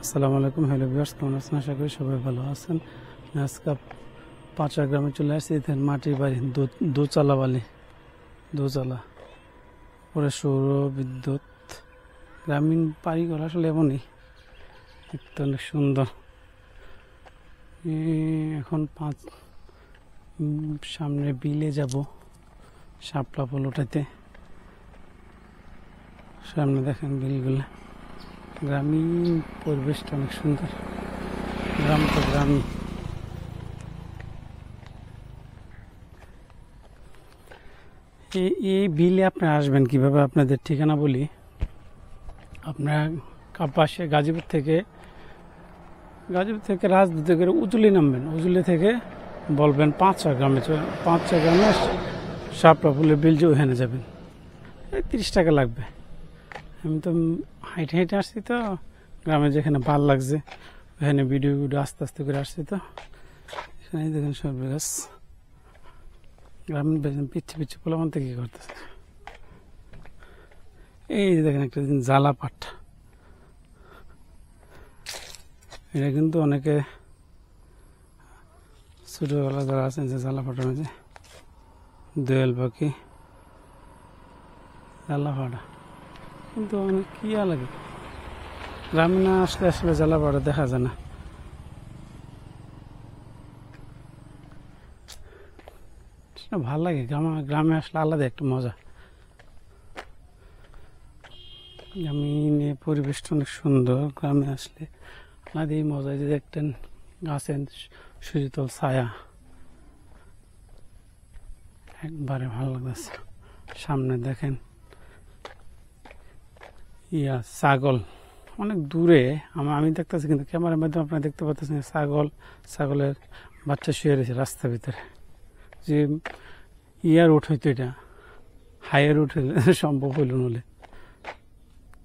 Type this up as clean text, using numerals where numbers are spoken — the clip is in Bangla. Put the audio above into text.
আসসালামু আলাইকুম। হ্যালো ভিউয়ার্স, কেমন আছেন? আশা করি সবাই ভালো আছেন। আজকে পাঁচা গ্রামে চলে আসছি। এখানে মাটির বাড়ি, দোচালা বাড়ি, দোচালা পরে সৌর বিদ্যুৎ। গ্রামীণ বাড়িঘর আসলে এমনই, দেখতে অনেক সুন্দর। এখন সামনে বিলে যাব শাপলা ফুল উঠাইতে। সামনে দেখেন বিলগুলা, গ্রামীণ পরিবেশটা অনেক সুন্দর। গ্রাম তো গ্রামই। এই বিলে আপনি আসবেন কিভাবে? আপনাদের ঠিকানা বলি। আপনার পাশে গাজীপুর থেকে রাজদূতে করে উজুলি নামবেন। উজুলি থেকে বলবেন পাঁচা গ্রামে শাপলা ফুলের বিল, যে ওখানে যাবেন। 30 টাকা লাগবে। আমি তো হাইটে আসছি, তো গ্রামে যেখানে ভাল লাগছে ওখানে ভিডিও আস্তে আস্তে করে আসছি। তো এখানে দেখেন সবজি গাছ, গ্রামীণ পিচ্ছে পিচ্ছে পোলাপান থেকে কি করতেছে। এই যে দেখেন একটা দিন জ্বালা পাট, এটা কিন্তু অনেকে ছোটবেলা যারা আছেন যে জ্বালা পাটার মধ্যে দোয়েল পাখি, জ্বালা পাটা কিন্তু অনেক কি লাগে। গ্রামে না আসলে আসলে জ্বালা পাটা দেখা যায় না। ভাল লাগে, গ্রামে আসলে আলাদা একটা মজা। গ্রামীণ পরিবেশটা অনেক সুন্দর। গ্রামে আসলে আলাদা এই মজা। যে দেখতেন গাছের সুশীতল ছায়া, একবারে ভালো লাগছে। সামনে দেখেন ছাগল অনেক দূরে, আমি দেখতেছি, কিন্তু ক্যামেরার মাধ্যমে আপনারা দেখতে পাচ্ছেন ছাগলের বাচ্চা শুয়ে রয়েছে রাস্তার ভিতরে। যে রুট হইতো, এটা হাইয়ের রুট সম্ভব হইল নলে।